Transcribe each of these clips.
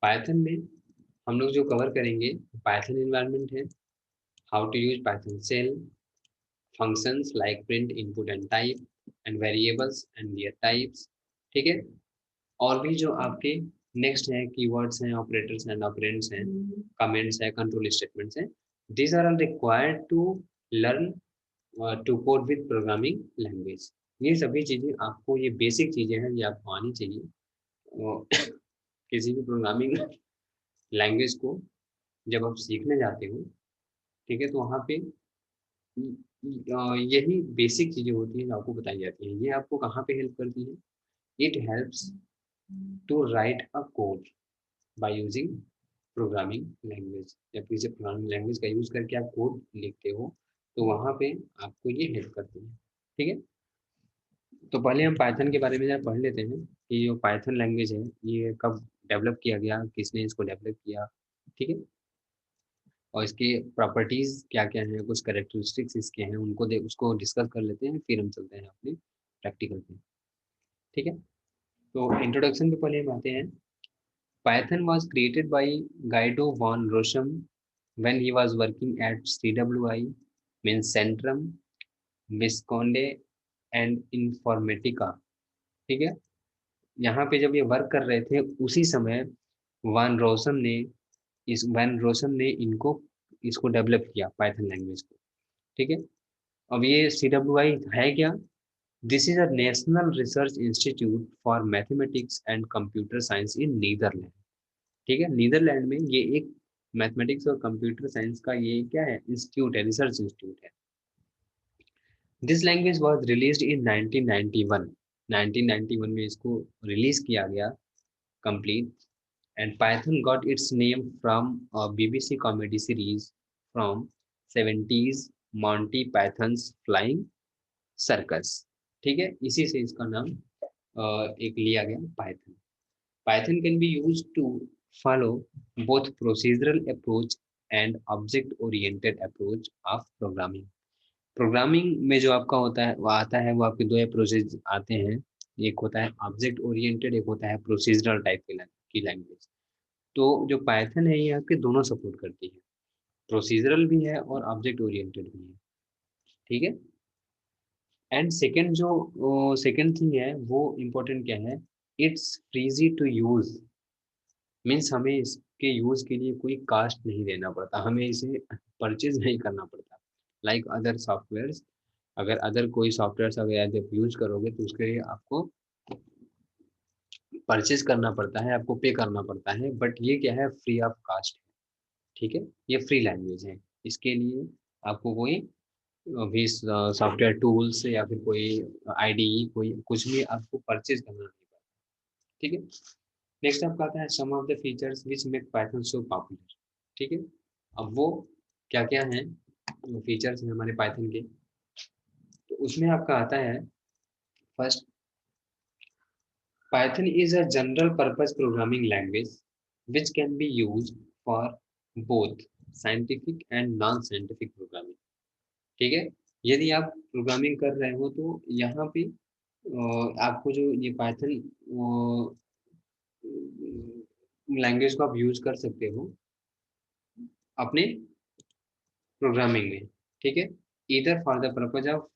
Python में हम लोग जो कवर करेंगे पाइथन एनवायरनमेंट है, how to use Python shell, functions like print input and type and variables and their types, ठीक है। और भी जो आपके नेक्स्ट है कीवर्ड्स हैं, ऑपरेटर्स एंड ऑपरेंड्स हैं, कमेंट्स है, कंट्रोल स्टेटमेंट्स हैं, these are all required to learn to code with programming language. ये सभी चीज़ें आपको, ये बेसिक चीज़ें हैं, ये आपको आनी चाहिए किसी भी प्रोग्रामिंग लैंग्वेज को जब आप सीखने जाते हो, ठीक है, तो वहाँ पे यही बेसिक चीज़ें होती हैं जो आपको बताई जाती हैं। ये आपको कहाँ पे हेल्प करती है? It helps to write a code by using programming language. जब किसी प्रोग्रामिंग लैंग्वेज का यूज़ करके आप कोड लिखते हो, तो वहाँ पे आपको ये हेल्प करती है, ठीक है। तो पहले हम पाइथन के बारे में जरा पढ़ लेते हैं कि जो पाइथन लैंग्वेज है, ये कब डेवलप किया गया, किसने इसको डेवलप किया, ठीक है। और इसकी प्रॉपर्टीज़ क्या-क्या हैं, कुछ कैरेक्टरिस्टिक्स इसके हैं, उनको दे उसको डिस्कस कर लेते हैं, फिर हम चलते हैं अपने प्रैक्टिकल पे, ठीक है। तो इंट्रोडक्शन पे पहले हम आते हैं। Python was created by Guido van Rossum when he was working at CWI means Centrum Wiskunde and Informatica, ठीक है। यहाँ पे जब ये वर्क कर रहे थे उसी समय वैन रोसम ने इनको इसको डेवलप किया पाइथन लैंग्वेज को, ठीक है। अब ये CWI है क्या? This is a national research institute for mathematics and computer science in Netherland, ठीक है। नीदरलैंड में ये एक मैथमेटिक्स और कंप्यूटर साइंस का ये क्या है, इंस्टीट्यूट है, रिसर्च इंस्टीट्यूट है। This language was released in 1991, 1991 में इसको रिलीज किया गया complete. And Python got its name from a BBC comedy series from 70s Monty Python's Flying Circus, ठीक है। इसी से इसका नाम एक लिया गया Python. Python can be use to follow both procedural approach and object oriented approach of programming. Programming में जो आपका होता है वो आता है, वो आपके दो अप्रोचेज आते हैं। एक होता है ऑब्जेक्ट ओरिएंटेड, एक होता है प्रोसीजरल टाइप की लैंग्वेज। तो जो पाइथन है ये आपके दोनों सपोर्ट करती है, प्रोसीजरल भी है और ऑब्जेक्ट ओरिएंटेड भी है, ठीक है। एंड सेकंड जो सेकंड थिंग है वो इम्पोर्टेंट क्या है, it's freely to use, means हमें इसके यूज के लिए कोई कास्ट नहीं देना पड़ता, हमें इसे परचेज नहीं करना पड़ता लाइक अदर सॉफ्टवेयर्स। अगर अदर कोई सॉफ्टवेयर अगर जब यूज करोगे तो उसके लिए आपको परचेज करना पड़ता है, आपको पे करना पड़ता है, बट ये क्या है, फ्री ऑफ कास्ट, ठीक है। ये फ्री लैंग्वेज है, इसके लिए आपको कोई भी सॉफ्टवेयर टूल्स या फिर कोई आईडीई कोई कुछ भी आपको परचेज करना नहीं पड़ता, ठीक है। नेक्स्ट आपका आता है some of the features which make Python so popular, ठीक है। अब वो क्या क्या हैं, फीचर्स हैं हमारे पाइथन के, तो उसमें आपका आता है first, Python is a general purpose programming language which can be used for both scientific and non scientific programming, ठीक है। यदि आप प्रोग्रामिंग कर रहे हो तो यहाँ पे आपको जो ये पाइथन लैंग्वेज को आप यूज कर सकते हो अपने प्रोग्रामिंग में, ठीक है। इधर for the purpose of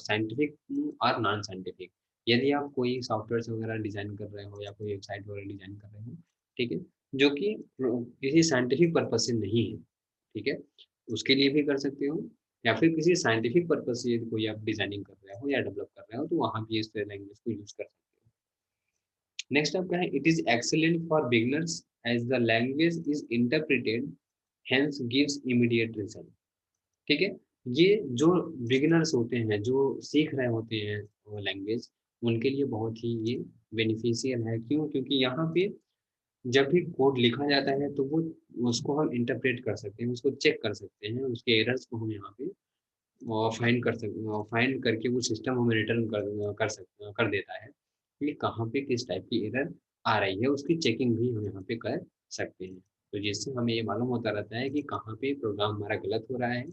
scientific और नॉन साइंटिफिक। यदि आप कोई सॉफ्टवेयर वगैरह डिजाइन कर रहे हो या कोई वेबसाइट वगैरह डिजाइन कर रहे हो, ठीक है, जो कि किसी साइंटिफिक पर्पज से नहीं है, ठीक है, उसके लिए भी कर सकते हो। या फिर किसी साइंटिफिक पर्पज से यदि कोई आप डिजाइनिंग कर रहे हो या डेवलप कर रहे हो तो वहाँ भी इस लैंग्वेज को यूज कर सकते हो। नेक्स्ट आपका है it is excellent for beginners as the language is interpreted hence gives immediate result, ठीक है। ये जो बिगिनर्स होते हैं, जो सीख रहे होते हैं वो लैंग्वेज, उनके लिए बहुत ही ये बेनिफिशियल है। क्यों? क्योंकि यहाँ पे जब भी कोड लिखा जाता है तो वो उसको हम इंटरप्रेट कर सकते हैं, उसको चेक कर सकते हैं, उसके एरर्स को हम यहाँ पे फाइंड कर सकते, फाइंड करके वो सिस्टम हमें रिटर्न कर देता है कि कहाँ पे किस टाइप की एरर आ रही है, उसकी चेकिंग भी हम यहाँ पे कर सकते हैं। तो जिससे हमें ये मालूम होता रहता है कि कहाँ पे प्रोग्राम हमारा गलत हो रहा है,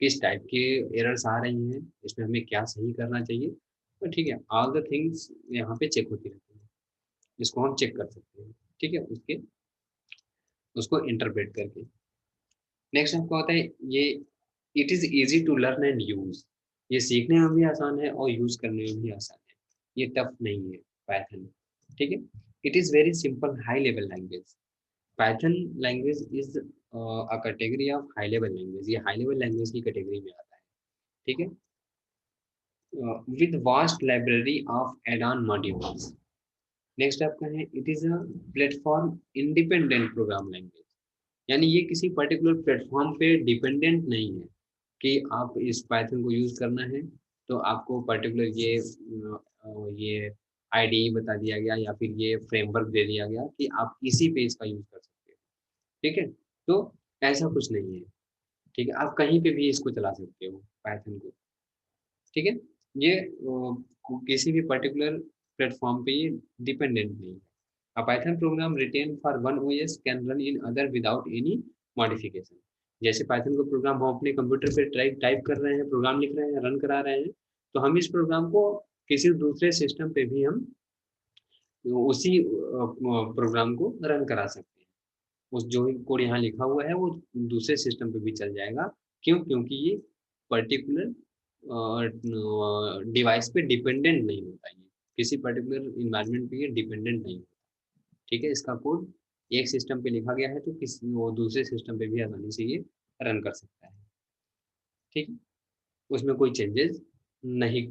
किस टाइप के एरर्स आ रही हैं, इसमें हमें क्या सही करना चाहिए। तो ठीक है, ऑल द थिंग्स यहाँ पे चेक होती रहती है, इसको हम चेक कर सकते हैं। ठीक है, उसको इंटरप्रेट करके। नेक्स्ट आपका होता है ये it is easy to learn and use. ये सीखने में भी आसान है और यूज करने में भी आसान है, ये टफ नहीं है पाइथन। ठीक है, it is very simple high level language. Python language is a category of high level language, ये हाई लेवल लैंग्वेज की कैटेगरी में आता है। ठीक है, with vast library of add on modules. Next आपका है it is a platform independent program language. यानी ये किसी पर्टिकुलर प्लेटफॉर्म पे डिपेंडेंट नहीं है कि आप इस पाइथन को यूज करना है तो आपको पर्टिकुलर ये आईडीई बता दिया गया या फिर ये फ्रेमवर्क दे दिया गया कि आप इसी पे इसका यूज कर सकते हो। ठीक है, तो ऐसा कुछ नहीं है। ठीक है, आप कहीं पे भी इसको चला सकते हो पाइथन को। ठीक है, ये किसी भी पर्टिकुलर प्लेटफॉर्म पे ये डिपेंडेंट नहीं है। A Python program written for one OS can run in other without any modification। जैसे पाइथन को प्रोग्राम हम अपने कंप्यूटर पे टाइप कर रहे हैं, प्रोग्राम लिख रहे हैं, रन करा रहे हैं, तो हम इस प्रोग्राम को किसी दूसरे सिस्टम पे भी हम उसी प्रोग्राम को रन करा सकते हैं। उस जो भी कोड यहाँ लिखा हुआ है वो दूसरे सिस्टम पे भी चल जाएगा। क्यों? क्योंकि ये पर्टिकुलर डिवाइस पे डिपेंडेंट नहीं होता, ये किसी पर्टिकुलर इन्वायरमेंट पे ये डिपेंडेंट नहीं होता। ठीक है, इसका कोड एक सिस्टम पे लिखा गया है तो किसी वो दूसरे सिस्टम पे भी आसानी से ये रन कर सकता है। ठीक है, उसमें कोई चेंजेस नहीं,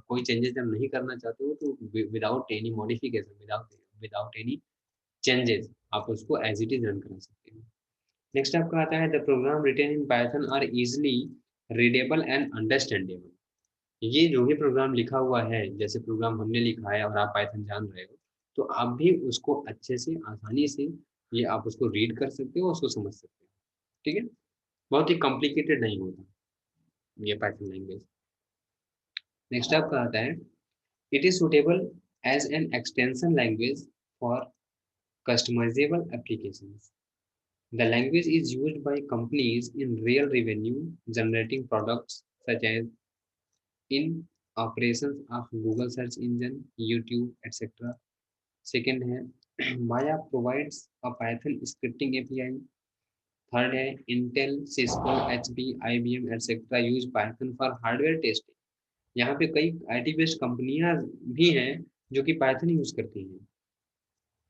कोई चेंजेस जब नहीं करना चाहते हो तो without any modification, without without any changes आप उसको एज इट इज रन करा सकते हो। नेक्स्ट आपका आता है the program written in Python are easily readable and understandable. ये जो भी प्रोग्राम लिखा हुआ है, जैसे प्रोग्राम हमने लिखा है और आप पाइथन जान रहे हो, तो आप भी उसको अच्छे से आसानी से ये आप उसको रीड कर सकते हो, उसको समझ सकते हो। ठीक है, बहुत ही कॉम्प्लिकेटेड नहीं होता ये पाइथन लैंग्वेज। नेक्स्ट आपका आता है it is suitable as an extension language for customisable applications. The language is used by companies in real revenue generating products such as in operations of Google search engine, YouTube, etc. Second है Maya provides a Python scripting API. Third है Intel, Cisco, HP, IBM, etc. use Python for hardware testing. यहाँ पे कई IT based कंपनियां भी हैं जो कि पाइथन यूज करती हैं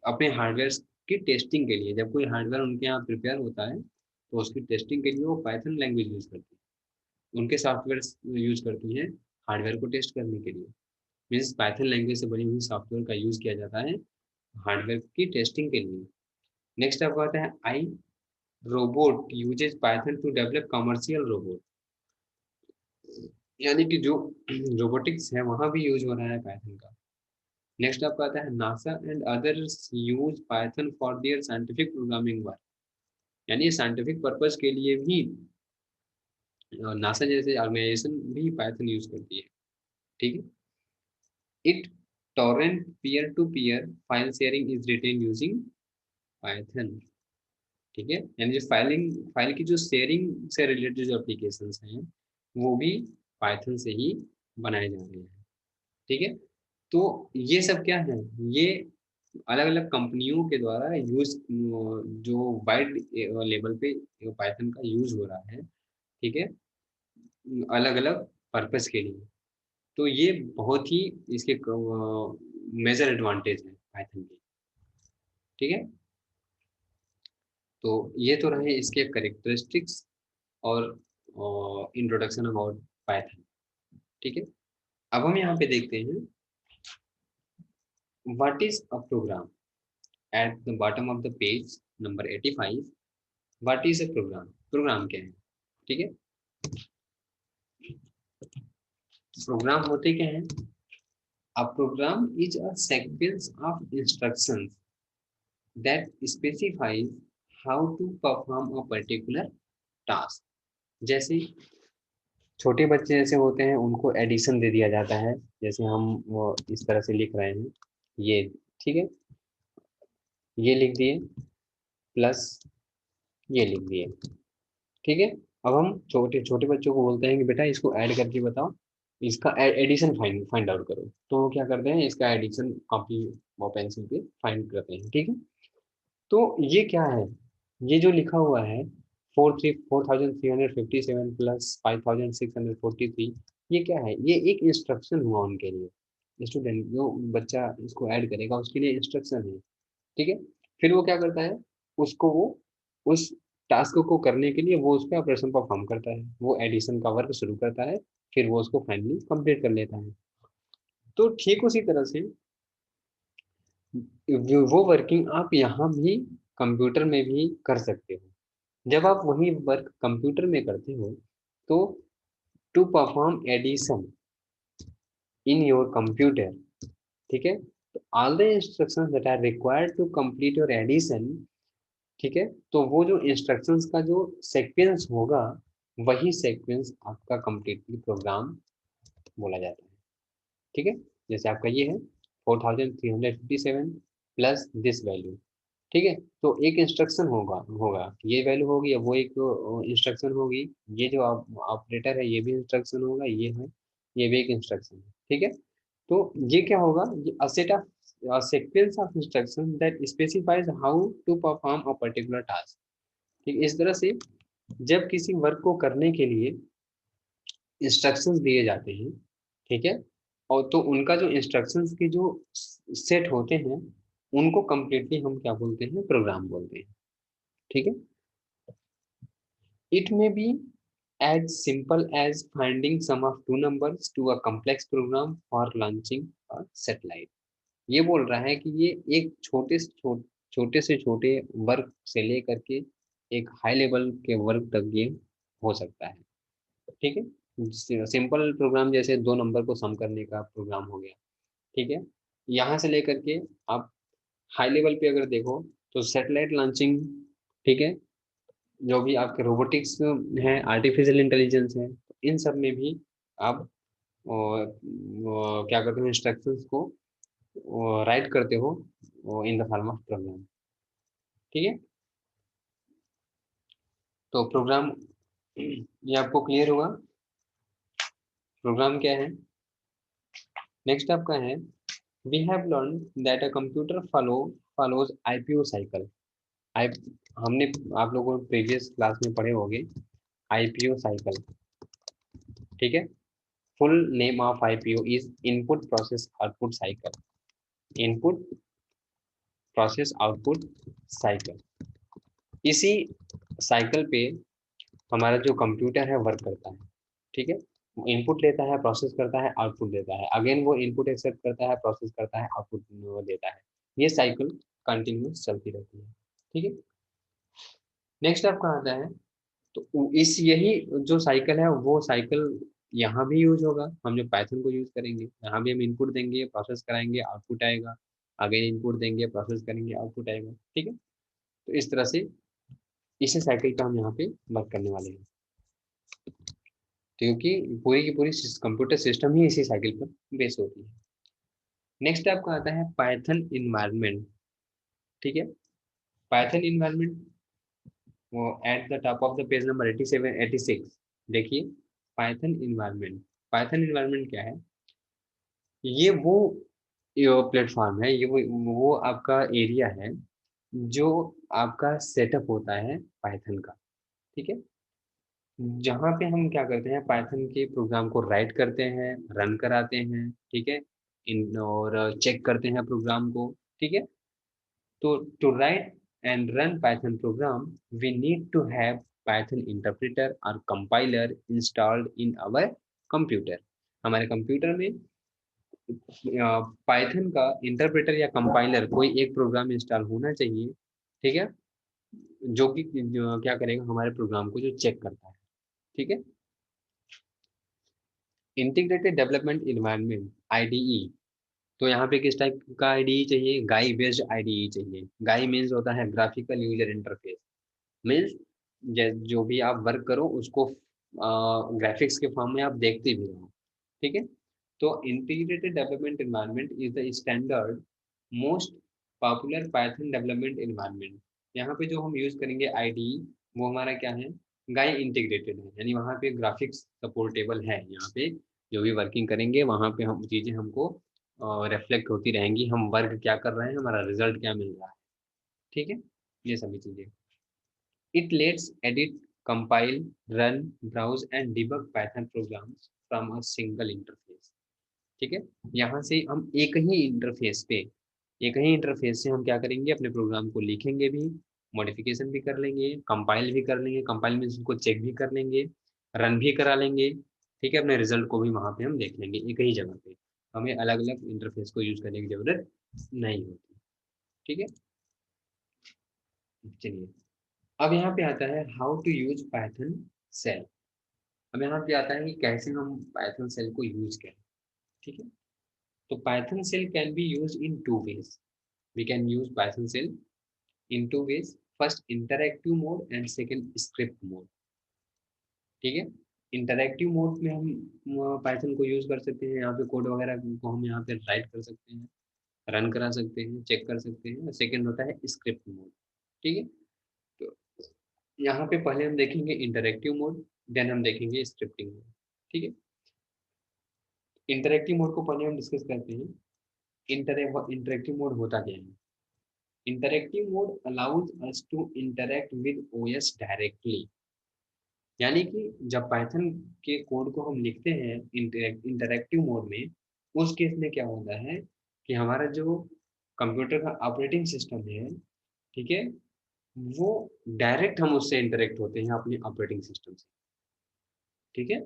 अपने हार्डवेयर की टेस्टिंग के लिए। जब कोई हार्डवेयर उनके यहाँ प्रिपेयर होता है तो उसकी टेस्टिंग के लिए वो पाइथन लैंग्वेज यूज करती है, उनके सॉफ्टवेयर यूज करती हैं हार्डवेयर को टेस्ट करने के लिए। मीन्स पाइथन लैंग्वेज से बनी हुई सॉफ्टवेयर का यूज किया जाता है हार्डवेयर की टेस्टिंग के लिए। नेक्स्ट आपको आता है iRobot uses Python to develop commercial robot. यानी कि जो रोबोटिक्स है वहां भी यूज हो रहा है पाइथन का। नेक्स्ट आपका आता है NASA and others use Python for their scientific programming work. यानी साइंटिफिक पर्पस के लिए भी नासा जैसे ऑर्गेनाइजेशन भी पाइथन यूज करती है। ठीक है, it torrent peer to peer file sharing is written using Python. ठीक है, यानी जो फाइल की जो शेयरिंग से रिलेटेड जो एप्लीकेशंस हैं वो भी पाइथन से ही बनाए जा रहे हैं। ठीक है, तो ये सब क्या है, ये अलग अलग कंपनियों के द्वारा यूज जो वाइड लेवल पे पाइथन का यूज हो रहा है। ठीक है, अलग अलग पर्पस के लिए। तो ये बहुत ही इसके मेजर एडवांटेज है पाइथन के। ठीक है, तो ये तो रहे इसके करेक्टरिस्टिक्स और इंट्रोडक्शन अबाउट पाइथन। ठीक है, अब हम यहाँ पे देखते हैं what is a program. At the bottom of the page number 85, what is a program, program क्या है। ठीक है, प्रोग्राम होते क्या है, a program is a sequence of instructions that specifies how to perform a particular task. जैसे छोटे बच्चे जैसे होते हैं उनको एडिशन दे दिया जाता है, जैसे हम वो इस तरह से लिख रहे हैं ये। ठीक है, ये लिख दिए प्लस ये लिख दिए। ठीक है, अब हम छोटे छोटे बच्चों को बोलते हैं कि बेटा इसको ऐड करके बताओ, इसका एडिशन फाइंड फाइंड आउट करो। तो वो क्या करते हैं, इसका एडिशन कॉपी वो पेंसिल पे फाइंड करते हैं, ठीक है। तो ये क्या है, ये जो लिखा हुआ है 4357 प्लस 5643, ये क्या है, ये एक इंस्ट्रक्शन हुआ उनके लिए, स्टूडेंट जो बच्चा इसको ऐड करेगा उसके लिए इंस्ट्रक्शन है, ठीक है। फिर वो क्या करता है, उसको वो उस टास्क को करने के लिए वो उस पर ऑपरेशन परफॉर्म करता है, वो एडिशन का वर्क शुरू करता है, फिर वो उसको फाइनली कंप्लीट कर लेता है। तो ठीक उसी तरह से वो वर्किंग आप यहाँ भी कंप्यूटर में भी कर सकते हो। जब आप वही वर्क कंप्यूटर में करते हो तो to perform addition in your computer, ठीक है, तो all the instructions that are required to complete your addition, ठीक है, तो वो जो इंस्ट्रक्शंस का जो सीक्वेंस होगा वही सीक्वेंस आपका कंप्लीटली प्रोग्राम बोला जाता है, ठीक है। जैसे आपका ये है 4357 प्लस दिस वैल्यू, ठीक है, तो एक इंस्ट्रक्शन होगा होगा ये वैल्यू होगी, वो एक इंस्ट्रक्शन होगी, ये जो ऑपरेटर है ये भी इंस्ट्रक्शन होगा, ये है, ये भी एक इंस्ट्रक्शन है, ठीक है। तो ये क्या होगा, ये a set of sequence of instruction that specifies how to perform a particular task, ठीक, इस तरह से जब किसी वर्क को करने के लिए इंस्ट्रक्शंस दिए जाते हैं, ठीक है, और तो उनका जो इंस्ट्रक्शंस के जो सेट होते हैं उनको कंप्लीटली हम क्या बोलते हैं, प्रोग्राम बोलते हैं, ठीक है। It may be as simple as finding sum of two numbers to a complex program for launching a satellite. ये बोल रहा है कि ये एक छोटे से छोटे वर्क से लेकर के एक हाई लेवल के वर्क तक ये हो सकता है, ठीक है। सिंपल प्रोग्राम जैसे दो नंबर को सम करने का प्रोग्राम हो गया, ठीक है। यहाँ से लेकर के आप हाई लेवल पे अगर देखो तो सैटेलाइट लॉन्चिंग, ठीक है, जो भी आपके रोबोटिक्स है, आर्टिफिशियल इंटेलिजेंस है, इन सब में भी आप क्या करते हो, इंस्ट्रक्शंस को राइट करते हो in the form of program, ठीक है। तो प्रोग्राम ये आपको क्लियर होगा, प्रोग्राम क्या है। नेक्स्ट आपका है we have learn that a computer follows IPO cycle. I हमने आप लोगों को प्रीवियस क्लास में पढ़े होंगे आईपीओ साइकिल, ठीक है। Full name of IPO is input process output cycle, input process output cycle. इसी साइकिल पे हमारा जो कंप्यूटर है वर्क करता है, ठीक है। इनपुट लेता है, प्रोसेस करता है, आउटपुट देता है, अगेन वो इनपुट एक्सेप्ट करता है, प्रोसेस करता है, आउटपुट देता है, ये साइकिल कंटिन्यूस चलती रहती है, ठीक है। नेक्स्ट आपका आता है, तो इस यही जो साइकिल है वो साइकिल यहाँ भी यूज होगा, हम जो पाइथन को यूज करेंगे यहाँ भी हम इनपुट देंगे, प्रोसेस कराएंगे, आउटपुट आएगा, अगेन इनपुट देंगे, प्रोसेस करेंगे, आउटपुट आएगा, ठीक है। तो इस तरह से इसी साइकिल का हम यहाँ पे वर्क करने वाले हैं, क्योंकि पूरी की पूरी कंप्यूटर सिस्टम ही इसी साइकिल पर बेस होती है। नेक्स्ट आपका आता है पाइथन इन्वायरमेंट, ठीक है। पाइथन इन्वायरमेंट वो at the top of the page number 87 86, देखिए पाइथन इन्वायरमेंट। पाइथन इन्वायरमेंट क्या है, ये वो प्लेटफॉर्म है, ये वो आपका एरिया है जो आपका सेटअप होता है पाइथन का, ठीक है। जहाँ पे हम क्या करते हैं, पाइथन के प्रोग्राम को राइट करते हैं, रन कराते हैं, ठीक है, इन और चेक करते हैं प्रोग्राम को, ठीक है। तो to write and run Python program we need to have Python interpreter और compiler installed in our computer. हमारे कंप्यूटर में पाइथन का इंटरप्रेटर या कंपाइलर कोई एक प्रोग्राम इंस्टॉल होना चाहिए, ठीक है, जो क्या करेगा, हमारे प्रोग्राम को जो चेक करता है, ठीक है। इंटीग्रेटेड डेवलपमेंट इन्वायरमेंट आईडीई, तो यहाँ पे किस टाइप का आईडीई चाहिए, गाई बेस्ड आईडीई चाहिए। गाई मीन्स होता है ग्राफिकल यूजर इंटरफेस, मीन्स जो भी आप वर्क करो उसको ग्राफिक्स के फॉर्म में आप देखते भी रहो, ठीक है। तो integrated development environment is the standard most popular Python development environment. यहाँ पे जो हम यूज करेंगे आईडीई वो हमारा क्या है, गाई इंटीग्रेटेड है, यानी वहाँ पे ग्राफिक्स सपोर्टेबल है, यहाँ पे जो भी वर्किंग करेंगे वहाँ पे हम चीज़ें हमको रिफ्लेक्ट होती रहेंगी, हम वर्क क्या कर रहे हैं, हमारा रिजल्ट क्या मिल रहा है। ठीक है, ये सभी चीजें। It lets edit, compile, run, browse and debug Python programs from a single interface. ठीक है, यहाँ से हम एक ही इंटरफेस से हम क्या करेंगे, अपने प्रोग्राम को लिखेंगे भी, मॉडिफिकेशन भी कर लेंगे, कंपाइल भी कर लेंगे, कंपाइल में उसको चेक भी कर लेंगे, रन भी करा लेंगे। ठीक है, अपने रिजल्ट को भी वहाँ पे हम देख लेंगे एक ही जगह पे, हमें अलग अलग इंटरफेस को यूज करने की जरूरत नहीं होती। ठीक है, चलिए अब यहाँ पे आता है how to use Python shell. अब यहाँ पे आता है कि कैसे हम पाइथन सेल को यूज करें। ठीक है, तो Python shell can be use in two ways. We can use Python shell in two ways. First, interactive mode and second, script mode. ठीक है, इंटरैक्टिव मोड में हम पाइथन को यूज कर सकते हैं, यहाँ पे कोड वगैरह को हम यहाँ पे राइट कर सकते हैं, रन करा सकते हैं, चेक कर सकते हैं। सेकंड होता है स्क्रिप्ट मोड। ठीक है, तो यहाँ पे पहले हम देखेंगे इंटरैक्टिव मोड, देन हम देखेंगे स्क्रिप्टिंग मोड। ठीक है, इंटरैक्टिव मोड को पहले हम डिस्कस करते हैं। इंटरैक्टिव मोड होता क्या है? Interactive mode allows us to interact with OS directly। यानी कि जब पाइथन के कोड को हम लिखते हैं इंटरैक्टिव मोड में, उस केस में क्या होता है कि हमारा जो कंप्यूटर का ऑपरेटिंग सिस्टम है, ठीक है, वो डायरेक्ट हम उससे इंटरेक्ट होते हैं अपने ऑपरेटिंग सिस्टम से। ठीक है,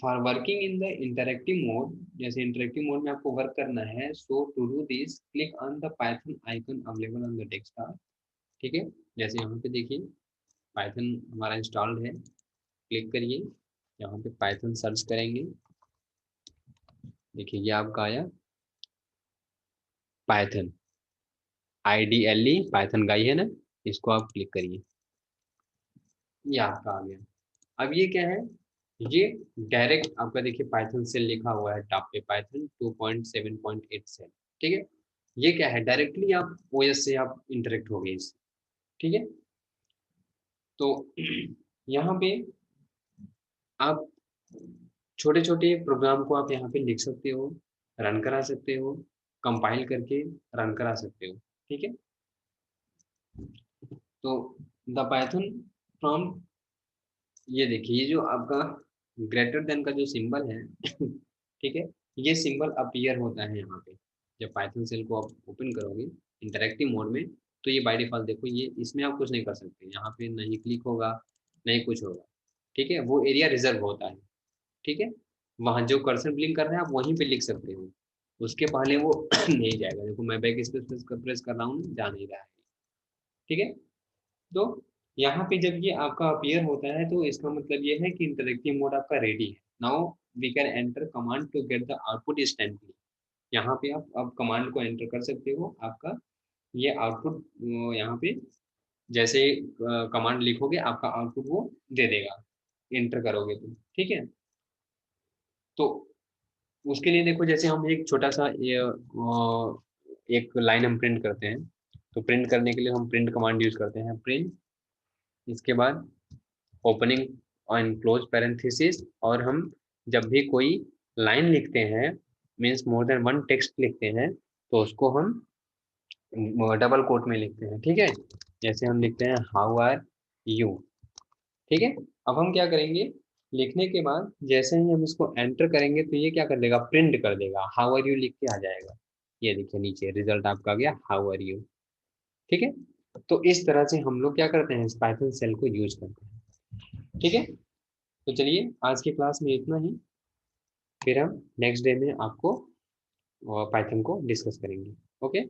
for working in the interactive mode, जैसे इंटरैक्टिव मोड में आपको वर्क करना है, so to do this click on the Python icon available on the desktop. ठीक है, जैसे यहाँ पे देखिए पाइथन हमारा इंस्टॉल्ड है, क्लिक करिए, यहाँ पे पाइथन सर्च करेंगे, देखिए ये आपका आया पाइथन, IDLE पाइथन का ही है ना, इसको आप क्लिक करिए, ये आपका आ गया। अब ये क्या है, ये डायरेक्ट आपका देखिए पाइथन से लिखा हुआ है टॉप पे, पाइथन 2.7.8 से। ठीक है, ये क्या है, डायरेक्टली आप ओएस से आप इंटरेक्ट हो गए इससे। ठीक है, तो यहाँ पे आप छोटे छोटे प्रोग्राम को आप यहाँ पे लिख सकते हो, रन करा सकते हो, कंपाइल करके रन करा सकते हो। ठीक है, तो द पाइथन प्रॉम्प्ट, ये देखिए ये जो आपका ग्रेटर देन का जो सिंबल है ठीक है, ये सिंबल अपीयर होता है यहाँ पे जब पाइथन सेल को आप ओपन करोगे इंटरेक्टिव मोड में। तो ये बाय डिफॉल्ट देखो, ये इसमें आप कुछ नहीं कर सकते, यहाँ पे नहीं क्लिक होगा, नहीं कुछ होगा। ठीक है, वो एरिया रिजर्व होता है। ठीक है, वहाँ जो कर्सर ब्लिंक कर रहे हैं आप वहीं पे लिख सकते हो, उसके पहले वो नहीं जाएगा। देखो मैं बैक स्पेस प्रेस कर रहा हूँ, जा नहीं रहा है। ठीक है, तो यहाँ पे जब ये आपका अपीयर होता है तो इसका मतलब ये है कि इंटरेक्टिव मोड आपका रेडी है। Now we can enter command to get the output instantly. यहाँ पे आप अब कमांड को एंटर कर सकते हो, आपका ये आउटपुट यहाँ पे जैसे कमांड लिखोगे आपका आउटपुट वो दे देगा, एंटर करोगे तो। ठीक है, तो उसके लिए देखो जैसे हम एक छोटा सा एक लाइन हम प्रिंट करते हैं, तो प्रिंट करने के लिए हम प्रिंट कमांड यूज करते हैं, प्रिंट, इसके बाद ओपनिंग एंड क्लोज पैरेंथेसिस, और हम जब भी कोई लाइन लिखते हैं, means more than one text लिखते हैं, तो उसको हम डबल कोट में लिखते हैं। ठीक है, जैसे हम लिखते हैं हाउ आर यू। ठीक है, अब हम क्या करेंगे, लिखने के बाद जैसे ही हम इसको एंटर करेंगे तो ये क्या कर देगा, प्रिंट कर देगा, हाउ आर यू लिख के आ जाएगा। ये देखिए नीचे रिजल्ट आपका आ गया हाउ आर यू। ठीक है, तो इस तरह से हम लोग क्या करते हैं, इस पाइथन सेल को यूज करते हैं। ठीक है, तो चलिए आज की क्लास में इतना ही, फिर हम नेक्स्ट डे में आपको पाइथन को डिस्कस करेंगे। ओके।